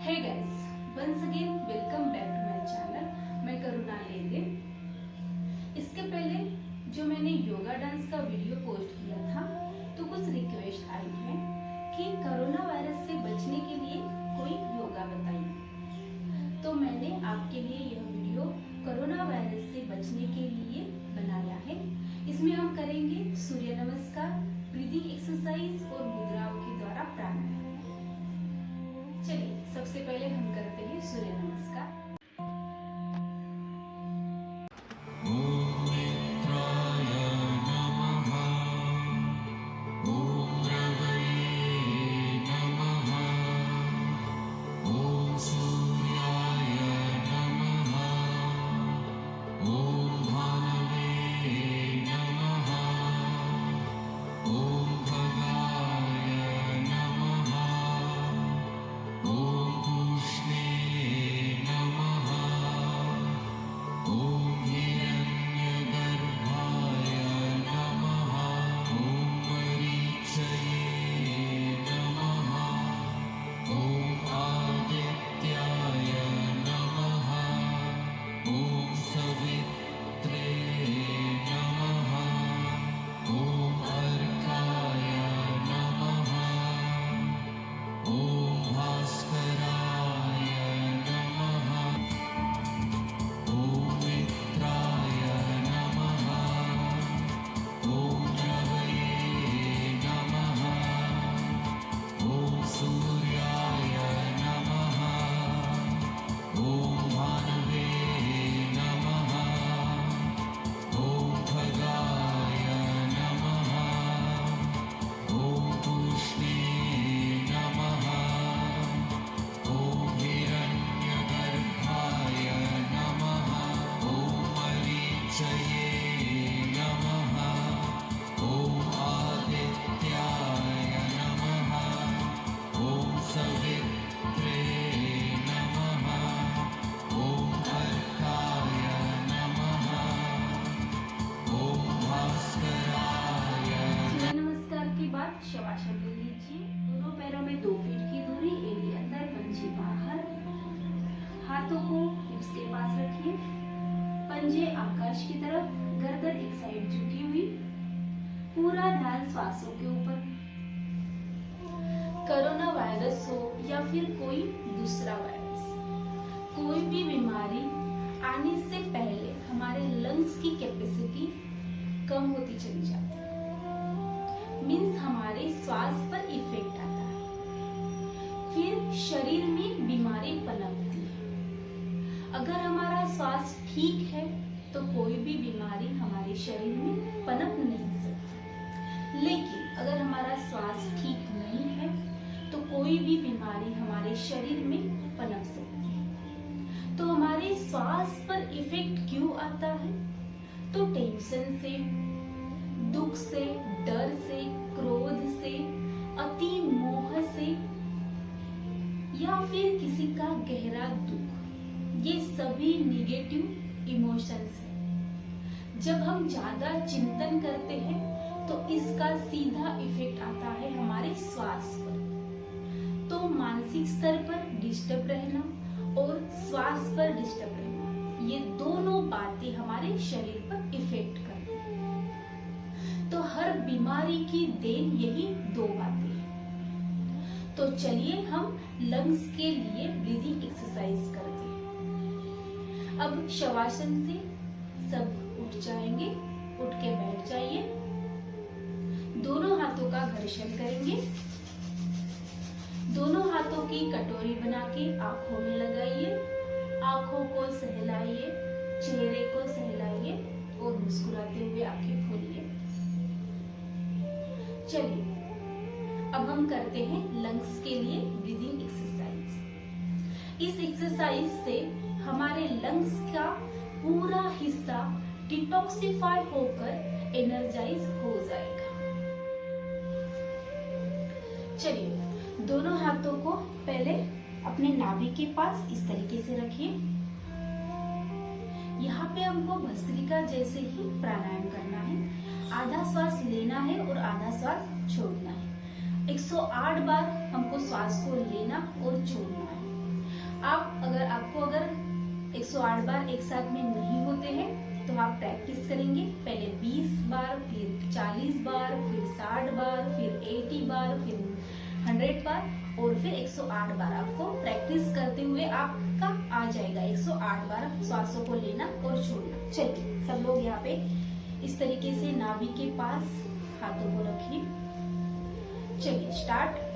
Hey guys, once again welcome back to my channel. मैं करुणा लेंगे। इसके पहले जो मैंने योगा डांस का वीडियो पोस्ट किया था तो कुछ रिक्वेस्ट आई है कि कोरोना वायरस से बचने के लिए कोई योगा बताइए। तो मैंने आपके लिए यह वीडियो कोरोना वायरस से बचने के लिए बनाया है। इसमें हम करेंगे सूर्य नमस्कार, ब्रीदिंग एक्सरसाइज और मुद्राओं के द्वारा प्राणायाम। चलिए सबसे पहले हम करते हैं सूर्य नमस्कार। शवासन ले लीजिए। दोनों पैरों में 2 फीट की दूरी, एड़ी अंदर, पंजे बाहर। हाथों को हिप्स के पास रखिए। पंजे आकाश की तरफ, गर्दन एक साइड झुकी हुई। पूरा ध्यान श्वासों के ऊपर। कोरोना वायरस हो या फिर कोई दूसरा वायरस, कोई भी बीमारी आने से पहले हमारे लंग्स की कैपेसिटी कम होती चली जाती है। मीन्स हमारे श्वास पर इफेक्ट आता है, फिर शरीर में बीमारी पनपती है। अगर हमारा श्वास ठीक है तो कोई भी बीमारी हमारे शरीर में पनप नहीं सकती, लेकिन अगर हमारा श्वास ठीक नहीं है तो कोई भी बीमारी हमारे शरीर में पनप सकती है। तो हमारे श्वास पर इफेक्ट क्यों आता है? तो टेंशन से, दुख से, डर से, क्रोध से, अति मोह से या फिर किसी का गहरा दुख, ये सभी निगेटिव इमोशंस हैं। जब हम ज्यादा चिंतन करते हैं तो इसका सीधा इफेक्ट आता है हमारे श्वास पर। तो मानसिक स्तर पर डिस्टर्ब रहना और श्वास पर डिस्टर्ब रहना, ये दोनों बातें हमारे शरीर पर इफेक्ट करती हैं। तो हर बीमारी की देन यही 2 बातें हैं। तो चलिए हम लंग्स के लिए ब्रीदिंग एक्सरसाइज करते हैं। अब शवासन से सब उठ जाएंगे, उठ के बैठ जाइए। दोनों हाथों का घर्षण करेंगे। दोनों हाथों की कटोरी बना के आंखों में लगाइए। आंखों को सहलाइए, चेहरे को सहलाइए और मुस्कुराते हुए आंखें खोलिए। चलिए अब हम करते हैं लंग्स के लिए ब्रीदिंग एक्सरसाइज। इस एक्सरसाइज से हमारे लंग्स का पूरा हिस्सा डिटॉक्सिफाई होकर एनर्जाइज हो जाएगा। चलिए दोनों हाथों को पहले अपने नाभि के पास इस तरीके से रखिए। यहाँ पे हमको भस्त्रिका जैसे ही प्राणायाम करना है। आधा श्वास लेना है और आधा श्वास छोड़ना है। 108 बार हमको श्वास को लेना और छोड़ना है। आपको अगर 108 बार एक साथ में नहीं होते हैं तो आप प्रैक्टिस करेंगे। पहले 20 बार, फिर 40 बार, फिर 60 बार, फिर 80 बार, फिर 100 बार और फिर 108 बार। आपको प्रैक्टिस करते हुए आपका आ जाएगा 108 बार श्वासों को लेना और छोड़ना। चलिए सब लोग यहाँ पे इस तरीके से नाभि के पास हाथों को रखिए। चलिए स्टार्ट।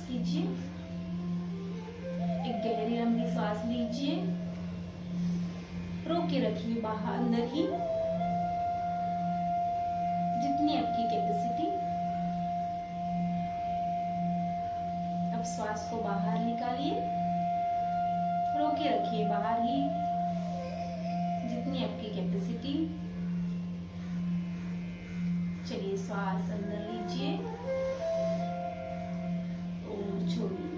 कीजिए, एक गहरी लंबी सांस लीजिए, रोक के रखिए बाहर अंदर ही जितनी आपकी कैपेसिटी। अब श्वास को बाहर निकालिए, रोक के रखिए बाहर ही जितनी आपकी कैपेसिटी। चलिए श्वास अंदर लीजिए और छोड़िए।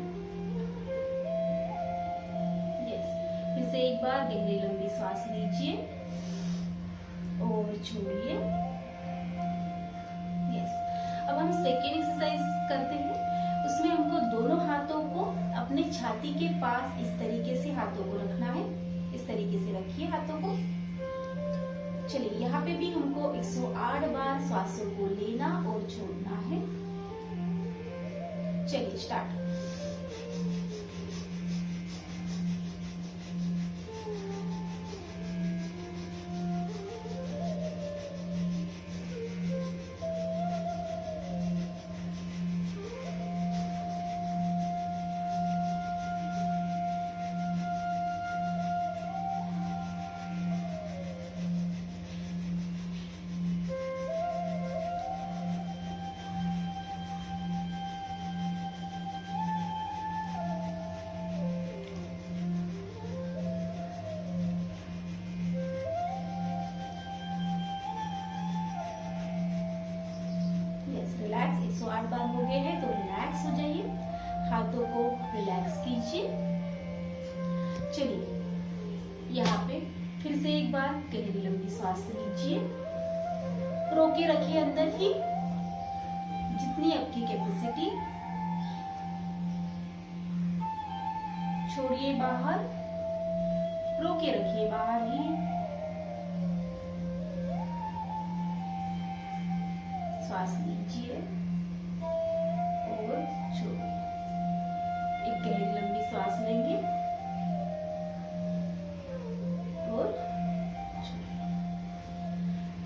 फिर से एक बार गहरी लंबी सांस लीजिए और छोड़िए। अब हम सेकेंड एक्सरसाइज करते हैं। उसमें हमको दोनों हाथों को अपने छाती के पास इस तरीके से हाथों को रखना है। इस तरीके से रखिए हाथों को। चलिए यहाँ पे भी हमको 108 बार श्वासों को लेना और छोड़ना है। चलिए स्टार्ट। रिलैक्स। 108 बार हो गए हैं तो रिलैक्स हो जाइए, हाथों को रिलैक्स कीजिए। चलिए यहाँ पे फिर से एक बार गहरी लंबी सांस लीजिए, रोके रखिए अंदर ही जितनी आपकी कैपेसिटी, छोड़िए बाहर, रोके रखिए बाहर ही। श्वास लीजिए और छोड़िए। एक गहरी लंबी सांस लेंगे और छोड़िए।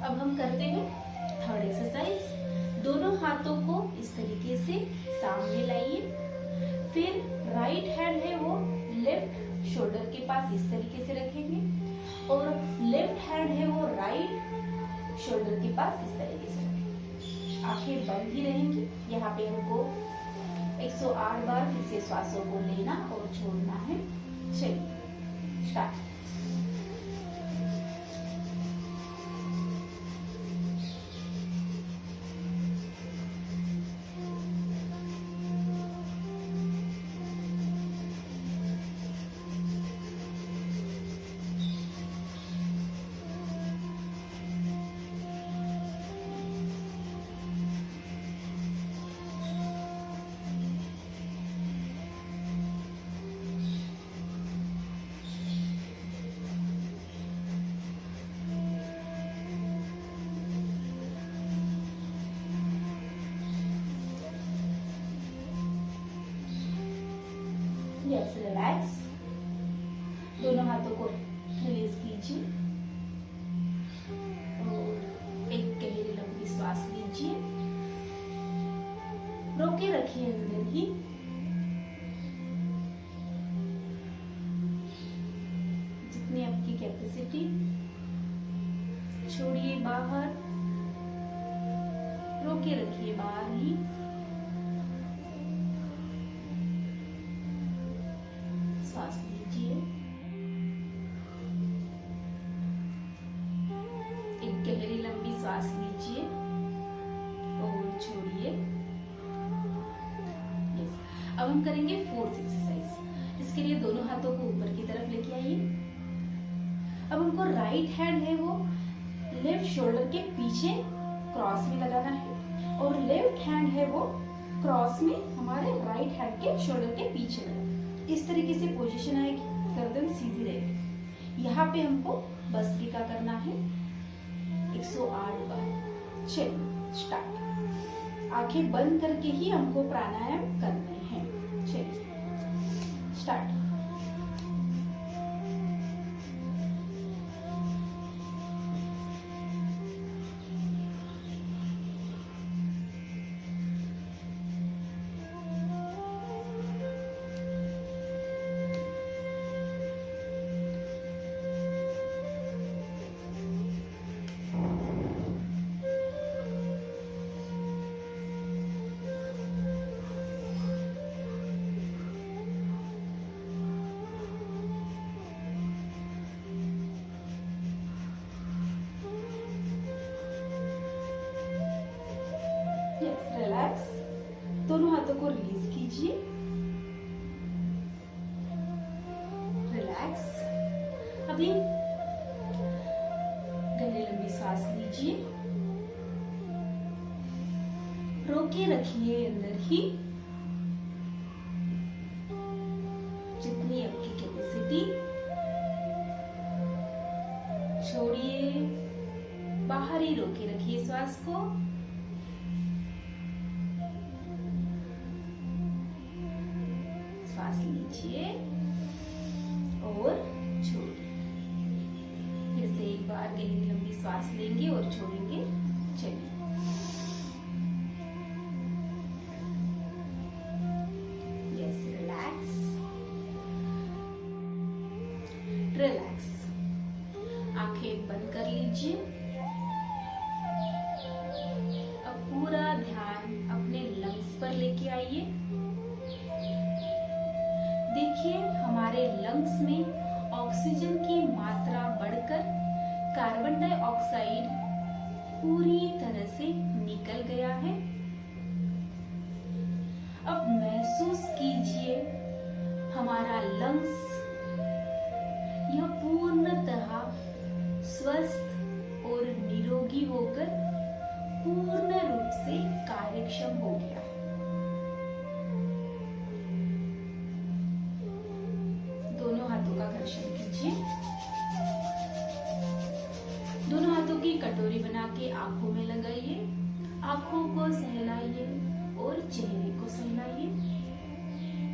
अब हम करते हैं थर्ड एक्सरसाइज। दोनों हाथों को इस तरीके से सामने लाइए, फिर राइट हैंड है वो लेफ्ट शोल्डर के पास इस तरीके से रखेंगे और लेफ्ट हैंड है वो राइट शोल्डर के पास इस तरीके से रखेंगे। आंखें बंद ही रहेंगी। यहाँ पे हमको 108 बार फिर से श्वासों को लेना और छोड़ना है। चलिए स्टार्ट। Yes, relax. दोनों हाथों को रिलीज कीजिए और एक गहरी लंबी सांस लीजिए, रोके रखिए अंदर ही कैपेसिटी, छोड़िए बाहर, रोके रखिए बाहर ही, सांस लीजिए, एक गहरी लंबी सांस लीजिए और छोड़िए। अब हम करेंगे फोर्थ एक्सरसाइज। इसके लिए दोनों हाथों को ऊपर की तरफ लेके आइए। अब हमको राइट हैंड है वो लेफ्ट शोल्डर के पीछे क्रॉस में लगाना है और लेफ्ट हैंड है वो क्रॉस में हमारे राइट हैंड के शोल्डर के पीछे लगाना। इस तरीके से पोजीशन आएगी, गर्दन सीधी रहेगी। यहाँ पे हमको भस्त्रिका करना है 108 बार। चलिए स्टार्ट। आंखें बंद करके ही हमको प्राणायाम करने हैं। चलिए स्टार्ट। रिलैक्स। दोनों हाथों को रिलीज कीजिए। रिलैक्स। अभी गहरी लंबी सांस लीजिए, रोके रखिए अंदर ही जितनी आपकी कैपेसिटी, छोड़िए बाहर ही, रोके रखिए श्वास को। सांस लीजिए और छोड़िए। फिर से एक बार गहरी लंबी सांस लेंगे और छोड़ेंगे। चलिए यस, रिलैक्स रिलैक्स। आंखें बंद कर लीजिए। अब पूरा ध्यान अपने लंग्स पर लेके आइए। देखिए हमारे लंग्स में ऑक्सीजन की मात्रा बढ़कर कार्बन डाइऑक्साइड पूरी तरह से निकल गया है। अब महसूस कीजिए हमारा लंग्स यह पूर्णतः स्वस्थ और निरोगी होकर पूर्ण रूप से कार्यक्षम हो गया। हाथों का घर्षण कीजिए। दोनों हाथों की कटोरी बना के आंखों में लगाइए। आंखों को सहलाइए और चेहरे को सहलाइए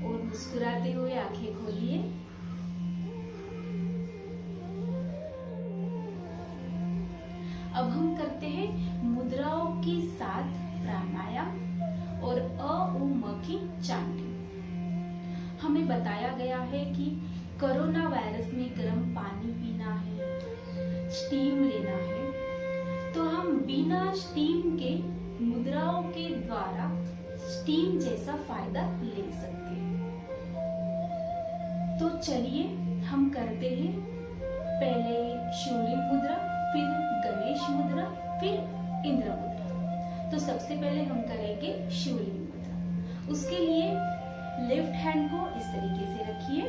और मुस्कुराते हुए आंखें खोलिए। अब हम करते हैं मुद्राओं के साथ प्राणायाम और अ उ म की चांटिंग। हमें बताया गया है कि कोरोना वायरस में गर्म पानी पीना है, स्टीम लेना है, तो हम बिना स्टीम के मुद्राओं के द्वारा स्टीम जैसा फायदा ले सकते हैं। तो चलिए हम करते हैं पहले शिवलिंग मुद्रा, फिर गणेश मुद्रा, फिर इंद्र मुद्रा। तो सबसे पहले हम करेंगे शिवलिंग मुद्रा। उसके लिए लेफ्ट हैंड को इस तरीके से रखिए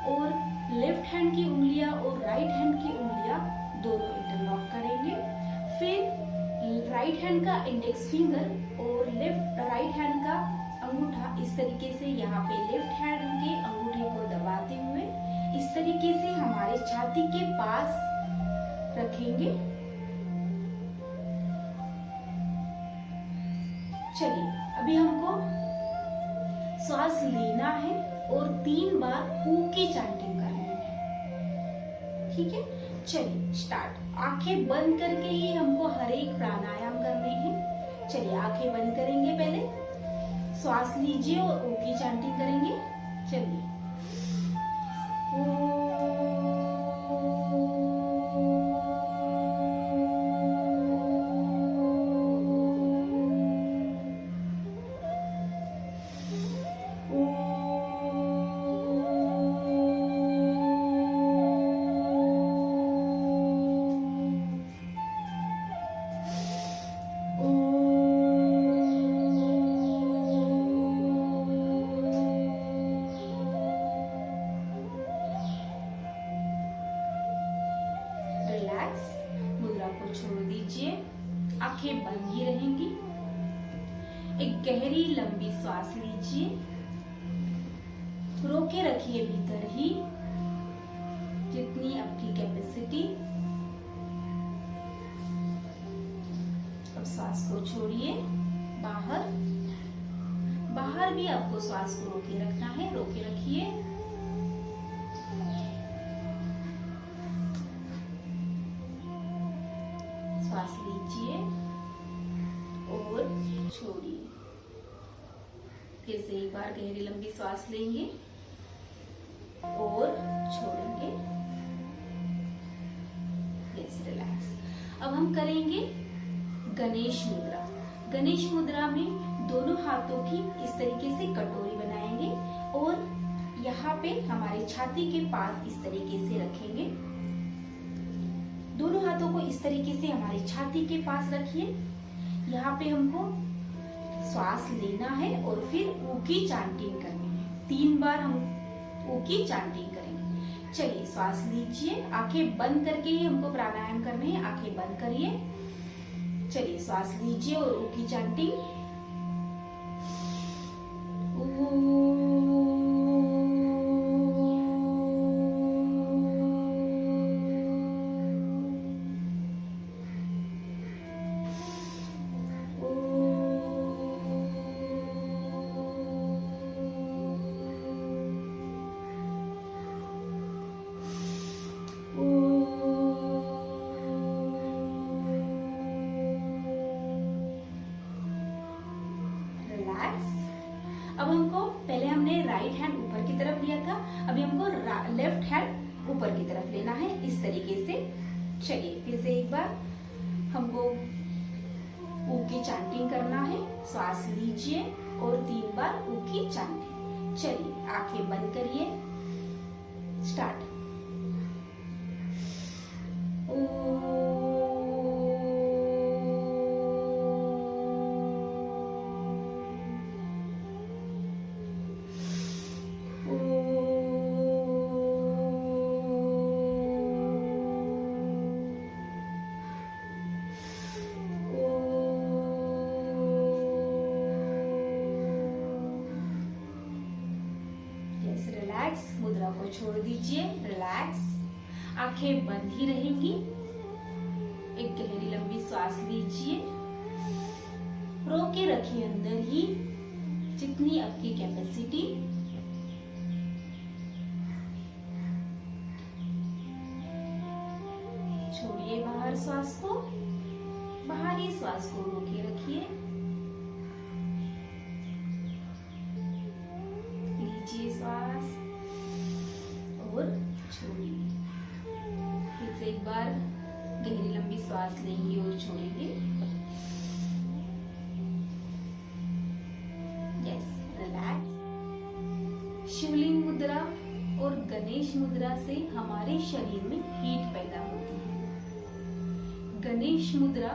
और लेफ्ट हैंड की उंगलियां और राइट हैंड की उंगलियां दोनों इंटरलॉक करेंगे। फिर राइट हैंड का इंडेक्स फिंगर और राइट हैंड का अंगूठा इस तरीके से यहाँ पे लेफ्ट हैंड के अंगूठे को दबाते हुए इस तरीके से हमारे छाती के पास रखेंगे। चलिए अभी हमको श्वास लेना है और 3 बार ऊ की चैंटिंग करनी है। ठीक है, चलिए स्टार्ट। आंखें बंद करके ही हमको हर एक प्राणायाम करने हैं। चलिए आंखें बंद करेंगे, पहले श्वास लीजिए और ऊ की चैंटिंग करेंगे। चलिए आंखें बंद ही रहेंगी। एक गहरी लंबी सांस लीजिए, रोके रखिए भीतर ही जितनी आपकी कैपेसिटी। अब सांस को छोड़िए बाहर। बाहर भी आपको सांस को रोके रखना है, रोके रखिए। सांस लीजिए और छोड़िए। फिर से एक बार गहरी लंबी सांस लेंगे और छोड़ेंगे। Yes, relax. अब हम करेंगे गणेश मुद्रा। गणेश मुद्रा में दोनों हाथों की इस तरीके से कटोरी बनाएंगे और यहाँ पे हमारे छाती के पास इस तरीके से रखेंगे। दोनों हाथों को इस तरीके से हमारी छाती के पास रखिए। यहाँ पे हमको श्वास लेना है और फिर ऊ की चांटिंग करनी है। 3 बार हम ऊ की चांटिंग करेंगे। चलिए, श्वास लीजिए, आंखें बंद करके ही हमको प्राणायाम करने हैं। आंखें बंद करिए। चलिए, श्वास लीजिए और ऊ की चांटिंग। अब हमको पहले हमने राइट हैंड ऊपर की तरफ लिया था, अभी हमको लेफ्ट हैंड ऊपर की तरफ लेना है इस तरीके से। चलिए, फिर से एक बार हमको ऊ की चांटिंग करना है। श्वास लीजिए और 3 बार ऊ की चांटिंग। चलिए, आंखें बंद करिए। स्टार्ट। रिलैक्स, मुद्रा को छोड़ दीजिए। रिलैक्स, आंखें बंद ही रहेंगी। एक गहरी लंबी सांस लीजिए, रोके रखिए अंदर ही जितनी आपकी कैपेसिटी। छोड़िए बाहर श्वास को, बाहरी श्वास को रोके रखिए। लीजिए श्वास और छोड़िए। फिर से एक बार गहरी लंबी श्वास लेंगे और छोड़ेंगे। Yes, relax. शिवलिंग मुद्रा और गणेश मुद्रा से हमारे शरीर में हीट पैदा होती है। गणेश मुद्रा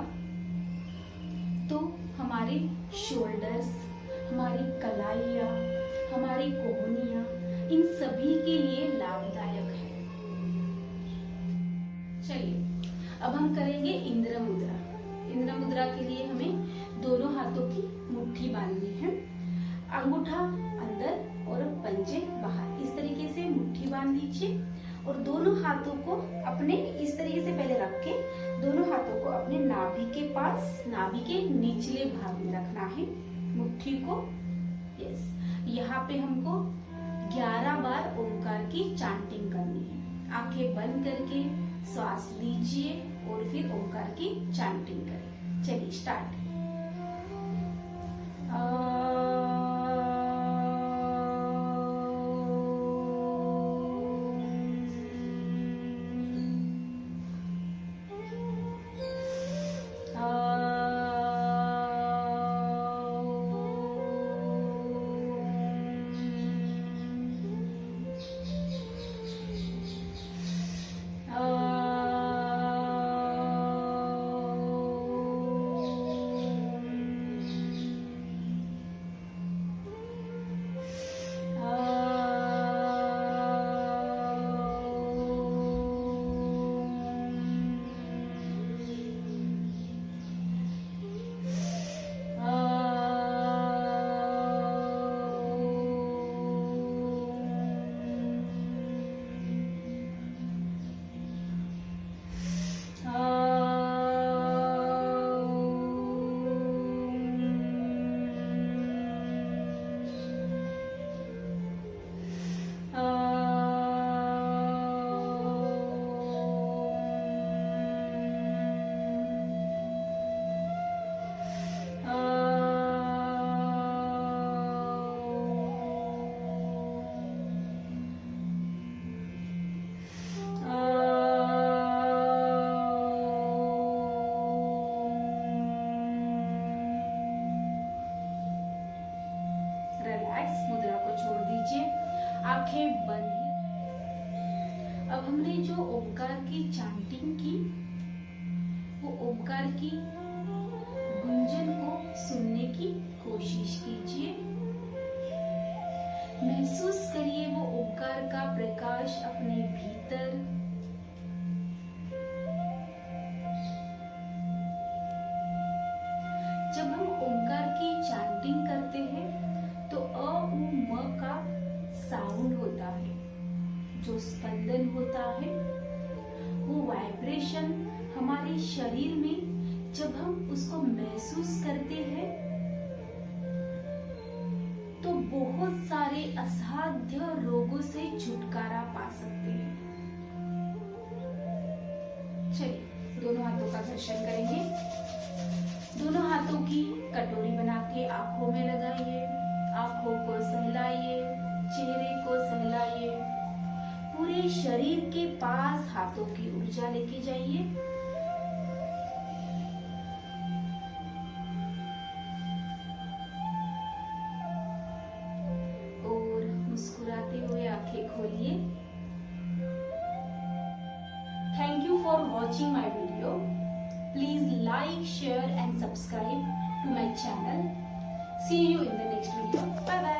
तो हमारे शोल्डर्स, हमारी कलाइयां, हमारी कोहनियां, इन सभी के लिए लाभदायक है। चलिए, अब हम करेंगे इंद्र मुद्रा। इंद्र मुद्रा के लिए हमें दोनों हाथों की मुट्ठी बांधनी है। अंगूठा अंदर और पंजे बाहर, इस तरीके से मुट्ठी बांध लीजिए और दोनों हाथों को अपने इस तरीके से पहले रख के दोनों हाथों को अपने नाभि के पास, नाभि के निचले भाग में रखना है मुट्ठी को। यस, यहाँ पे हमको 11 बार ओंकार की चांटिंग करनी है। आंखें बंद करके श्वास लीजिए और फिर ओंकार की चांटिंग करें। चलिए, स्टार्ट। आंखें बंद ही। अब हमने जो ओमकार की चैंटिंग की, वो ओमकार की गुंजन को सुनने की कोशिश कीजिए। महसूस करिए वो ओमकार का प्रकाश अपने भीतर। जब हम ओमकार की चैंटिंग करते हैं तो अ उ म का साउंड होता है, जो स्पंदन होता है, वो वाइब्रेशन हमारे शरीर में जब हम उसको महसूस करते हैं तो बहुत सारे असाध्य रोगों से छुटकारा पा सकते हैं। चलिए दोनों हाथों का दर्शन करेंगे। दोनों हाथों की कटोरी बना के आंखों में लगाइए, आंखों को सहलाइए, चेहरे को सहलाइए, पूरे शरीर के पास हाथों की ऊर्जा लेके जाइए। और मुस्कुराते हुए आंखें खोलिए। Thank you for watching my video. Please like, share and subscribe to my channel. See you in the next video. Bye bye.